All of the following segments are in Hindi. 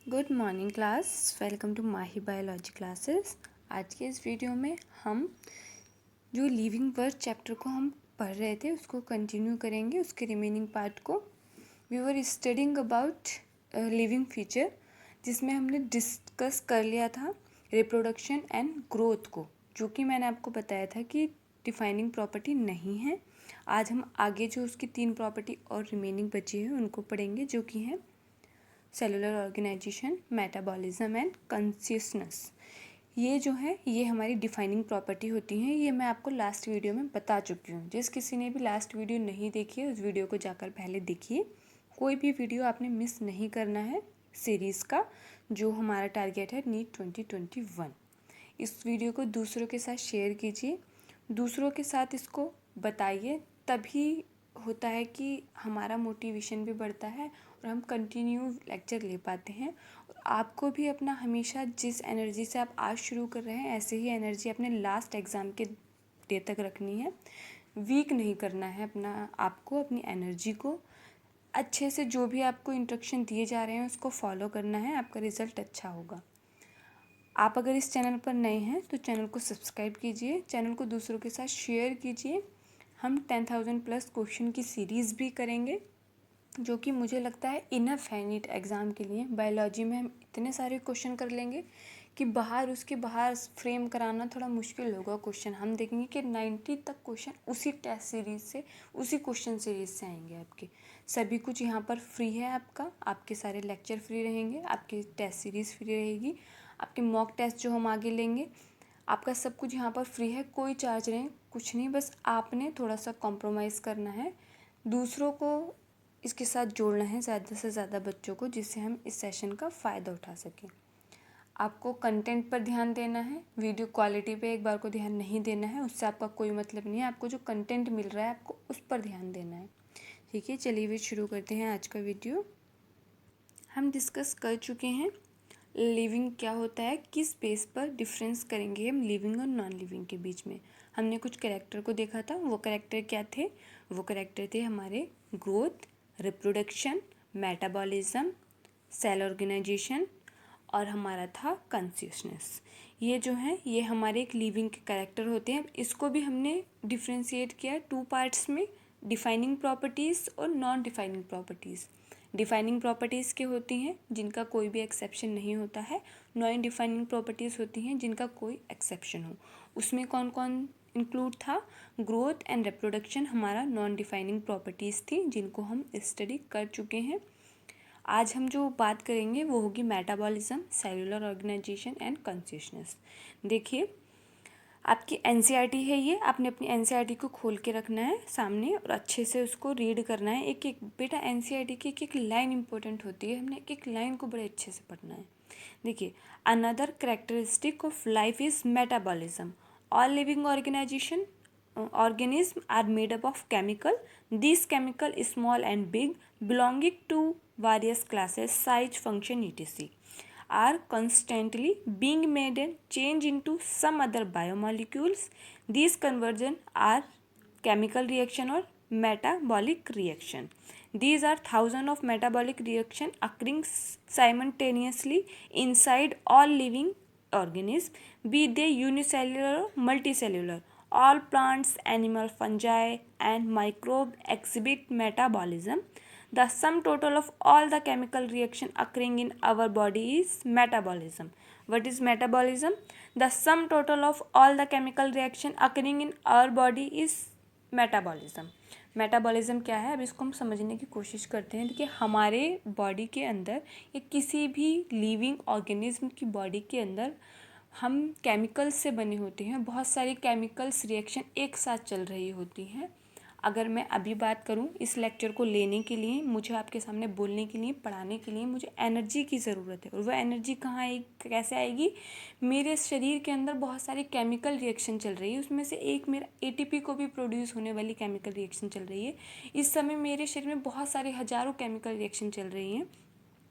Good morning class, welcome to Mahi biology classes. आज के इस वीडियो में हम जो लिविंग वर्ड चैप्टर को हम पढ़ रहे थे उसको कंटिन्यू करेंगे, उसके रिमेनिंग पार्ट को। We were studying about living feature, जिसमें हमने डिस्कस कर लिया था रिप्रोडक्शन एंड ग्रोथ को, जो कि मैंने आपको बताया था कि डिफाइनिंग प्रॉपर्टी नहीं है। आज हम आगे जो उसकी 3 प्रॉपर्टी और रिमेनिंग बची है उनको पढ़ेंगे, जो कि हैं cellular organisation, metabolism and consciousness. ये जो है ये हमारी डिफाइनिंग प्रॉपर्टी होती हैं। ये मैं आपको लास्ट वीडियो में बता चुकी हूँ। जिस किसी ने भी लास्ट वीडियो नहीं देखी है उस वीडियो को जाकर पहले देखिए। कोई भी वीडियो आपने मिस नहीं करना है सीरीज़ का, जो हमारा टारगेट है नीट 2021। इस वीडियो को दूसरों के साथ शेयर कीजिए, दूसरों के साथ इसको बताइए, तभी होता है कि हमारा मोटिवेशन भी बढ़ता है और हम कंटिन्यू लेक्चर ले पाते हैं। और आपको भी अपना हमेशा जिस एनर्जी से आप आज शुरू कर रहे हैं ऐसे ही एनर्जी अपने लास्ट एग्ज़ाम के डे तक रखनी है। वीक नहीं करना है अपना आपको, अपनी एनर्जी को। अच्छे से जो भी आपको इंस्ट्रक्शन दिए जा रहे हैं उसको फॉलो करना है, आपका रिज़ल्ट अच्छा होगा। आप अगर इस चैनल पर नए हैं तो चैनल को सब्सक्राइब कीजिए, चैनल को दूसरों के साथ शेयर कीजिए। हम 10,000 प्लस क्वेश्चन की सीरीज़ भी करेंगे, जो कि मुझे लगता है इनफ है नीट एग्ज़ाम के लिए। बायोलॉजी में हम इतने सारे क्वेश्चन कर लेंगे कि उसके बाहर फ्रेम कराना थोड़ा मुश्किल होगा क्वेश्चन। हम देखेंगे कि 90 तक क्वेश्चन उसी टेस्ट सीरीज़ से, उसी क्वेश्चन सीरीज़ से आएंगे आपके। सभी कुछ यहाँ पर फ्री है आपका, आपके सारे लेक्चर फ्री रहेंगे, आपकी टेस्ट सीरीज़ फ्री रहेगी, आपके मॉक टेस्ट जो हम आगे लेंगे, आपका सब कुछ यहाँ पर फ्री है। कोई चार्ज नहीं, कुछ नहीं, बस आपने थोड़ा सा कॉम्प्रोमाइज़ करना है, दूसरों को इसके साथ जोड़ना है, ज़्यादा से ज़्यादा बच्चों को, जिससे हम इस सेशन का फ़ायदा उठा सकें। आपको कंटेंट पर ध्यान देना है, वीडियो क्वालिटी पे एक बार को ध्यान नहीं देना है, उससे आपका कोई मतलब नहीं है। आपको जो कंटेंट मिल रहा है आपको उस पर ध्यान देना है। ठीक है, चलिए फिर शुरू करते हैं आज का वीडियो। हम डिस्कस कर चुके हैं लिविंग क्या होता है, किस बेस पर डिफरेंस करेंगे हम लिविंग और नॉन लिविंग के बीच में। हमने कुछ कैरेक्टर को देखा था, वो कैरेक्टर क्या थे? वो कैरेक्टर थे हमारे growth, reproduction, metabolism, cell organisation और हमारा था कॉन्शियसनेस। ये जो है ये हमारे एक लिविंग के कैरेक्टर होते हैं। इसको भी हमने डिफ्रेंशिएट किया 2 पार्ट्स में, डिफाइनिंग प्रॉपर्टीज़ और non defining properties. Defining properties के होती हैं जिनका कोई भी एक्सेप्शन नहीं होता है, नॉन डिफाइनिंग प्रॉपर्टीज़ होती हैं जिनका कोई एक्सेप्शन हो। उसमें कौन कौन इंक्लूड था? ग्रोथ एंड रिप्रोडक्शन हमारा नॉन डिफाइनिंग प्रॉपर्टीज़ थी, जिनको हम स्टडी कर चुके हैं। आज हम जो बात करेंगे वो होगी metabolism, cellular organisation and consciousness. देखिए, आपकी एनसीईआरटी है ये, आपने अपनी एनसीईआरटी को खोल के रखना है सामने और अच्छे से उसको रीड करना है। एक एक बेटा एनसीईआरटी की एक एक लाइन इंपॉर्टेंट होती है, हमने एक एक लाइन को बड़े अच्छे से पढ़ना है। देखिए, another characteristic of life is metabolism. All living organisms are made up of chemical. These chemical is small and big, belonging to various classes, size, function, etc. are constantly being made and changed into some other biomolecules. These conversions are chemical reaction or metabolic reaction. These are thousands of metabolic reaction occurring simultaneously inside all living organisms, be they unicellular or multicellular. All plants, animal, fungi and microbe exhibit metabolism. The sum total of all the chemical reaction occurring in our body is metabolism. What is metabolism? The sum total of all the chemical reaction occurring in our body is metabolism. Metabolism क्या है, अब इसको हम समझने की कोशिश करते हैं। देखिए, हमारे बॉडी के अंदर या किसी भी लिविंग ऑर्गेनिज्म की बॉडी के अंदर हम केमिकल्स से बने होते हैं। बहुत सारी केमिकल्स रिएक्शन एक साथ चल रही होती हैं। अगर मैं अभी बात करूं, इस लेक्चर को लेने के लिए, मुझे आपके सामने बोलने के लिए, पढ़ाने के लिए मुझे एनर्जी की ज़रूरत है। और वह एनर्जी कहाँ आएगी, कैसे आएगी? मेरे शरीर के अंदर बहुत सारी केमिकल रिएक्शन चल रही है, उसमें से एक मेरा एटीपी को भी प्रोड्यूस होने वाली केमिकल रिएक्शन चल रही है। इस समय मेरे शरीर में बहुत सारे हज़ारों केमिकल रिएक्शन चल रही हैं।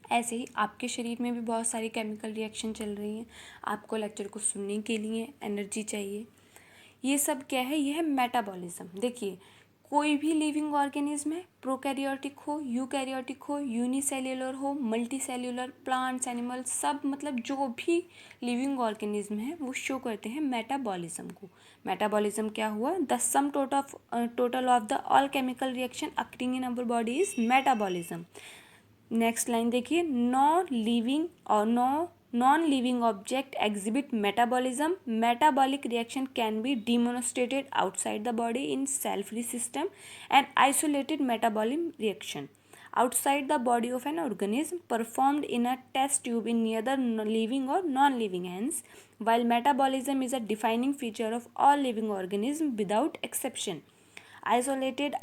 ऐसे ही आपके शरीर में भी बहुत सारी केमिकल रिएक्शन चल रही हैं। आपको लेक्चर को सुनने के लिए एनर्जी चाहिए। ये सब क्या है? ये है मेटाबॉलिज्म। देखिए, कोई भी लिविंग ऑर्गेनिज्म है, प्रोकैरियोटिक हो, यूकैरियोटिक हो, यूनिसेल्युलर हो, मल्टीसेल्युलर, प्लांट्स, एनिमल्स, सब मतलब जो भी लिविंग ऑर्गेनिज्म है वो शो करते हैं मेटाबॉलिज्म को। मेटाबॉलिज्म क्या हुआ? The sum total of the all chemical reaction occurring in our body is metabolism. Next line देखिए, non living object exhibit metabolism. Metabolic reaction can be demonstrated outside the body in cell-free system and isolated metabolic reaction outside the body of an organism performed in a test tube in neither living or non-living hands, while metabolism is a defining feature of all living organisms without exception. Isolated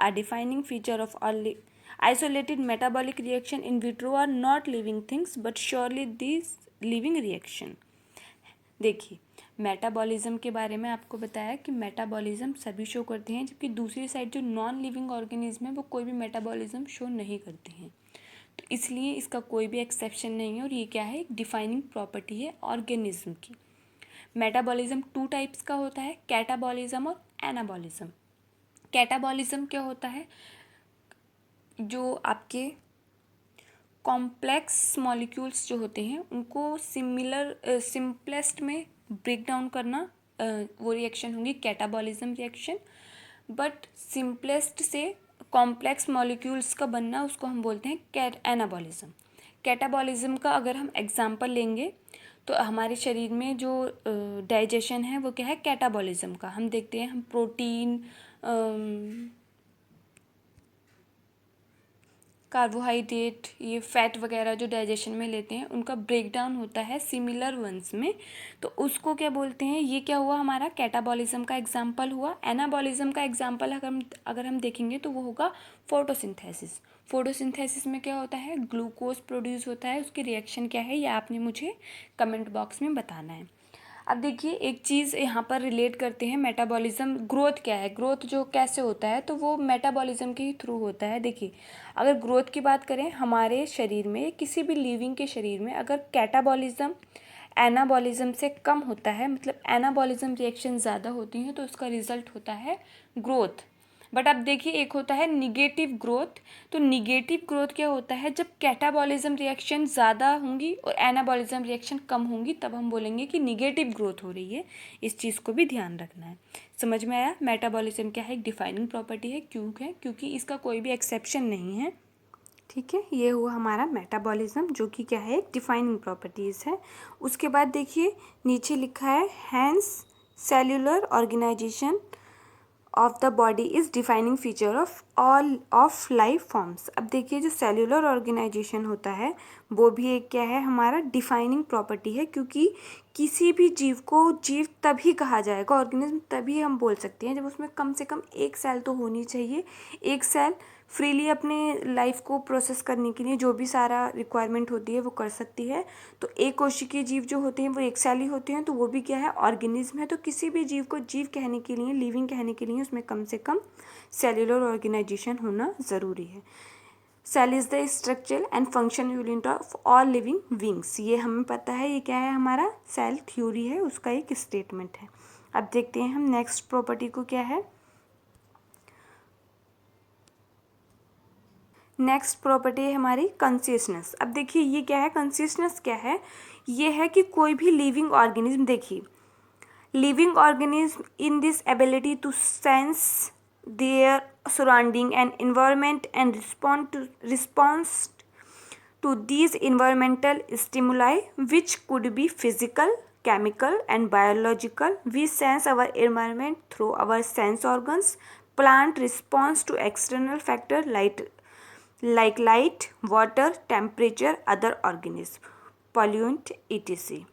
metabolic reaction in vitro are not living things but surely these living reaction. देखिए, मेटाबॉलिज्म के बारे में आपको बताया कि मेटाबॉलिज्म सभी शो करते हैं, जबकि दूसरी साइड जो नॉन लिविंग ऑर्गेनिज्म है वो कोई भी मेटाबॉलिज्म शो नहीं करते हैं। तो इसलिए इसका कोई भी एक्सेप्शन नहीं है और ये क्या है? एक डिफाइनिंग प्रॉपर्टी है ऑर्गेनिज्म की। मेटाबॉलिज्म 2 टाइप्स का होता है, कैटाबॉलिज्म और एनाबॉलिज्म। कैटाबॉलिज्म क्या होता है? जो आपके कॉम्प्लेक्स मॉलिक्यूल्स जो होते हैं उनको सिंपलेस्ट में ब्रेक डाउन करना, वो रिएक्शन होंगी कैटाबॉलिज्म रिएक्शन। बट सिंपलेस्ट से कॉम्प्लेक्स मॉलिक्यूल्स का बनना उसको हम बोलते हैं एनाबॉलिज्म। कैटाबॉलिज्म का अगर हम एग्जांपल लेंगे तो हमारे शरीर में जो डाइजेशन है वो क्या है? कैटाबॉलिज्म का। हम देखते हैं, हम प्रोटीन, कार्बोहाइड्रेट, ये फैट वगैरह जो डाइजेशन में लेते हैं उनका ब्रेक डाउन होता है सिमिलर वंस में, तो उसको क्या बोलते हैं? ये क्या हुआ? हमारा कैटाबॉलिज्म का एग्जांपल हुआ। एनाबॉलिज्म का एग्जांपल अगर हम देखेंगे तो वो होगा फोटोसिंथेसिस। फोटोसिंथेसिस में क्या होता है? ग्लूकोज प्रोड्यूस होता है। उसकी रिएक्शन क्या है ये आपने मुझे कमेंट बॉक्स में बताना है। अब देखिए, एक चीज़ यहाँ पर रिलेट करते हैं, मेटाबॉलिज्म। ग्रोथ क्या है? ग्रोथ जो कैसे होता है तो वो मेटाबॉलिज्म के ही थ्रू होता है। देखिए, अगर ग्रोथ की बात करें हमारे शरीर में, किसी भी लिविंग के शरीर में अगर कैटाबॉलिज्म एनाबॉलिज्म से कम होता है, मतलब एनाबॉलिज्म रिएक्शन ज़्यादा होती हैं, तो उसका रिजल्ट होता है ग्रोथ। बट अब देखिए, एक होता है निगेटिव ग्रोथ। तो निगेटिव ग्रोथ क्या होता है? जब कैटाबॉलिज्म रिएक्शन ज़्यादा होंगी और एनाबॉलिज्म रिएक्शन कम होंगी तब हम बोलेंगे कि निगेटिव ग्रोथ हो रही है। इस चीज़ को भी ध्यान रखना है। समझ में आया? मेटाबॉलिज्म क्या है? एक डिफाइनिंग प्रॉपर्टी है। क्योंकि इसका कोई भी एक्सेप्शन नहीं है। ठीक है, ये हुआ हमारा मेटाबॉलिज्म, जो कि क्या है? एक डिफाइनिंग प्रॉपर्टीज़ है। उसके बाद देखिए नीचे लिखा है, hence cellular organisation of the body is defining feature of all of life forms. अब देखिए, जो सेल्यूलर ऑर्गेनाइजेशन होता है वो भी एक क्या है? हमारा डिफाइनिंग प्रॉपर्टी है, क्योंकि किसी भी जीव को जीव तभी कहा जाएगा, ऑर्गेनिज्म तभी हम बोल सकते हैं जब उसमें कम से कम एक सेल तो होनी चाहिए। एक सेल फ्रीली अपने लाइफ को प्रोसेस करने के लिए जो भी सारा रिक्वायरमेंट होती है वो कर सकती है। तो एक कोशिकीय जीव जो होते हैं वो एक सेल ही होते हैं, तो वो भी क्या है? ऑर्गेनिज्म है। तो किसी भी जीव को जीव कहने के लिए, लिविंग कहने के लिए उसमें कम से कम सेल्यूलर ऑर्गेनाइजेशन होना ज़रूरी है। Cell is the structural and function unit of all living beings. ये हमें पता है, ये क्या है? हमारा सेल थ्योरी है, उसका एक स्टेटमेंट है। अब देखते हैं हम नेक्स्ट प्रॉपर्टी को क्या है। नेक्स्ट प्रॉपर्टी है हमारी कंसिस्टेंस। अब देखिए, ये क्या है? कंसिस्टेंस क्या है? ये है कि कोई भी लिविंग ऑर्गेनिज्म, देखिए living organism in this ability to sense their surrounding and environment and response to these environmental stimuli, which could be physical, chemical and biological. We sense our environment through our sense organs. Plant response to external factor like light, water, temperature, other organisms, pollutant, etc.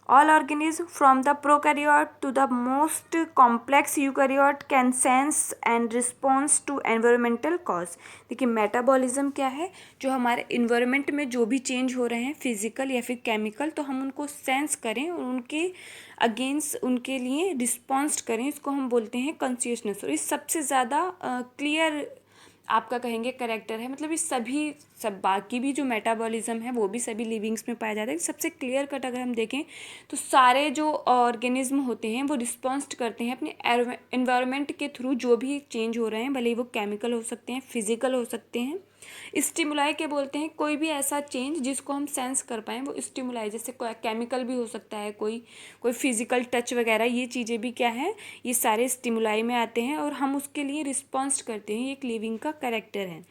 All organisms from the prokaryote to the most complex eukaryote can sense and response to environmental cause. देखिए, मेटाबॉलिज्म क्या है? जो हमारे इन्वायरमेंट में जो भी चेंज हो रहे हैं, फिजिकल या फिर केमिकल, तो हम उनको सेंस करें और उनके अगेंस्ट उनके लिए रिस्पॉन्स करें, इसको हम बोलते हैं कॉन्शियसनेस। और इस सबसे ज़्यादा क्लियर आपका कहेंगे करेक्टर है, मतलब ये सभी सब बाकी भी जो मेटाबॉलिज्म है वो भी सभी लिविंग्स में पाया जाता है। सबसे क्लियर कट अगर हम देखें तो सारे जो ऑर्गेनिज्म होते हैं वो रिस्पॉन्स करते हैं अपने एनवायरनमेंट के थ्रू, जो भी चेंज हो रहे हैं, भले ही वो केमिकल हो सकते हैं, फिजिकल हो सकते हैं। स्टिमुलाई के बोलते हैं कोई भी ऐसा चेंज जिसको हम सेंस कर पाएँ, वो स्टिमुलाई, जैसे कोई केमिकल भी हो सकता है, कोई फिजिकल टच वगैरह, ये चीज़ें भी क्या है, ये सारे स्टिमुलाई में आते हैं और हम उसके लिए रिस्पॉन्स करते हैं। ये एक लिविंग का कैरेक्टर है।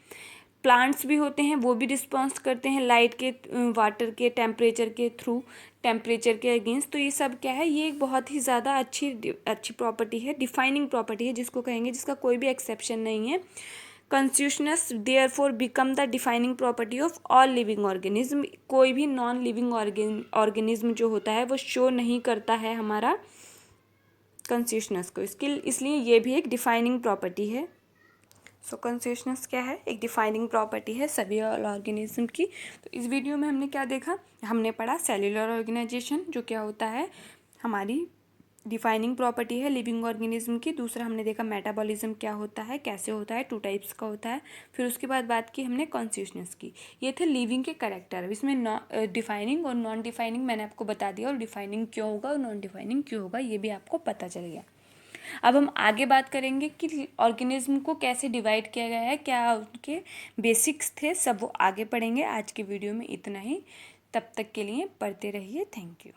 प्लांट्स भी होते हैं, वो भी रिस्पॉन्स करते हैं लाइट के, वाटर के, टेम्परेचर के थ्रू, टेम्परेचर के अगेंस्ट। तो ये सब क्या है, ये एक बहुत ही ज़्यादा अच्छी प्रॉपर्टी है, डिफाइनिंग प्रॉपर्टी है, जिसको कहेंगे, जिसका कोई भी एक्सेप्शन नहीं है। Consciousness therefore become the defining property of all living organism. कोई भी नॉन लिविंग ऑर्गेनिज्म जो होता है वो शो नहीं करता है हमारा कॉन्शियसनेस को, इसलिए ये भी एक डिफाइनिंग प्रॉपर्टी है। सो कॉन्शियसनेस क्या है, एक डिफाइनिंग प्रॉपर्टी है सभी ऑर्गेनिज्म की। तो इस वीडियो में हमने क्या देखा, हमने पढ़ा सेल्यूलर ऑर्गेनाइजेशन जो क्या होता है, हमारी डिफाइनिंग प्रॉपर्टी है लिविंग ऑर्गेनिज्म की। दूसरा हमने देखा मेटाबॉलिज्म क्या होता है, कैसे होता है, 2 टाइप्स का होता है। फिर उसके बाद बात की हमने कॉन्शियसनेस की। ये थे लिविंग के कैरेक्टर। इसमें डिफाइनिंग और नॉन डिफाइनिंग मैंने आपको बता दिया, और डिफाइनिंग क्यों होगा और नॉन डिफाइनिंग क्यों होगा ये भी आपको पता चल गया। अब हम आगे बात करेंगे कि ऑर्गेनिज्म को कैसे डिवाइड किया गया है, क्या उनके बेसिक्स थे, सब वो आगे पढ़ेंगे। आज की वीडियो में इतना ही, तब तक के लिए पढ़ते रहिए। Thank you.